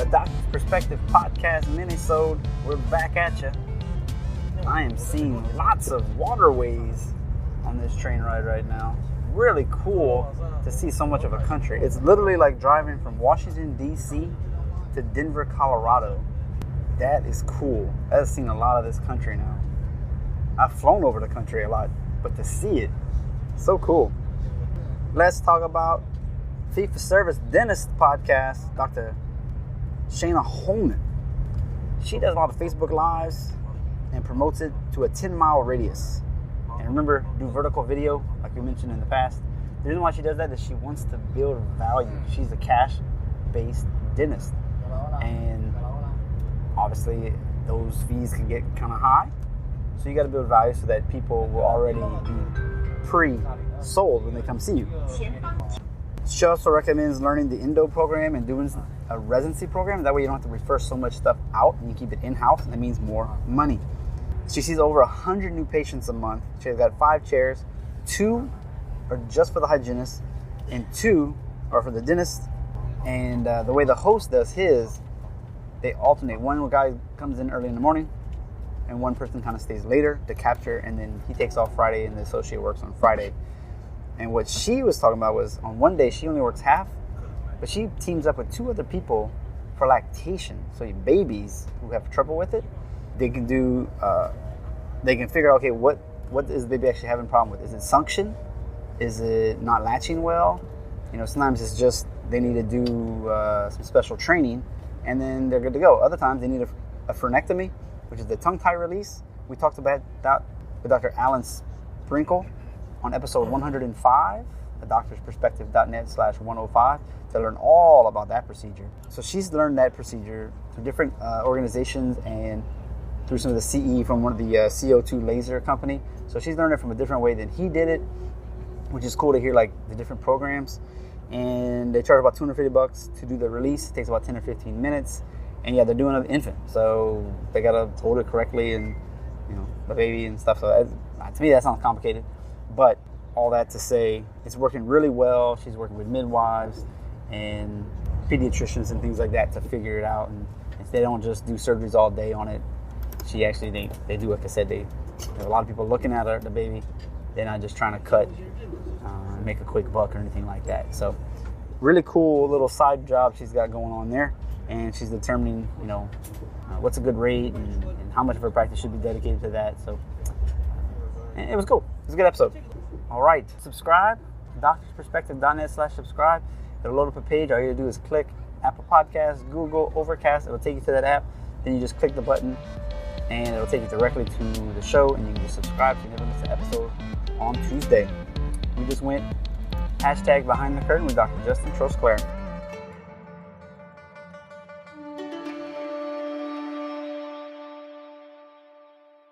a Doctor's Perspective podcast minisode. We're back at you. I am seeing lots of waterways on this train ride right now. Really cool to see so much of a country. It's literally like driving from Washington, D.C. to Denver, Colorado. That is cool. I've seen a lot of this country now. I've flown over the country a lot, but to see it, so cool. Let's talk about Fee-for-Service Dentist podcast, Dr. Shana Holman. She does a lot of Facebook Lives and promotes it to a 10-mile radius. And remember, do vertical video, like we mentioned in the past. The reason why she does that is she wants to build value. She's a cash-based dentist. And obviously, those fees can get kind of high. So you got to build value so that people will already be pre-sold when they come see you. She also recommends learning the Endo program and doing a residency program. That way you don't have to refer so much stuff out and you keep it in-house, and that means more money. She sees over 100 new patients a month. She's got 5 chairs. 2 are just for the hygienist and 2 are for the dentist. And the way the host does his, they alternate. One guy comes in early in the morning and one person kind of stays later to capture, and then he takes off Friday and the associate works on Friday. And what she was talking about was on one day she only works half, but she teams up with 2 other people for lactation. So babies who have trouble with it, they can do, they can figure out, okay, what is the baby actually having a problem with? Is it suction? Is it not latching well? You know, sometimes it's just they need to do some special training and then they're good to go. Other times they need a frenectomy, which is the tongue tie release. We talked about that with Dr. Alan Sprinkle on episode 105, thedoctorsperspective.net/105, to learn all about that procedure. So she's learned that procedure through different organizations and through some of the CE from one of the CO2 laser company. So she's learned it from a different way than he did it, which is cool to hear, like the different programs. And they charge about $250 to do the release. It takes about 10 or 15 minutes. And yeah, they're doing an infant, so they gotta hold it correctly and, you know, the baby and stuff. So to me, that sounds complicated. But all that to say, it's working really well. She's working with midwives and pediatricians and things like that to figure it out. And if they don't just do surgeries all day on it, she actually, they do, like I said, there's a lot of people looking at the baby. They're not just trying to cut and make a quick buck or anything like that. So really cool little side job she's got going on there. And she's determining, you know, what's a good rate and how much of her practice should be dedicated to that. So and it was cool. It was a good episode. All right. Subscribe. doctorsperspective.net/subscribe. It'll load up a page. All you have to do is click Apple Podcasts, Google, Overcast. It'll take you to that app. Then you just click the button and it'll take you directly to the show, and you can just subscribe so you never miss an episode on Tuesday. We just went #BehindTheCurtain with Dr. Justin Trosclair.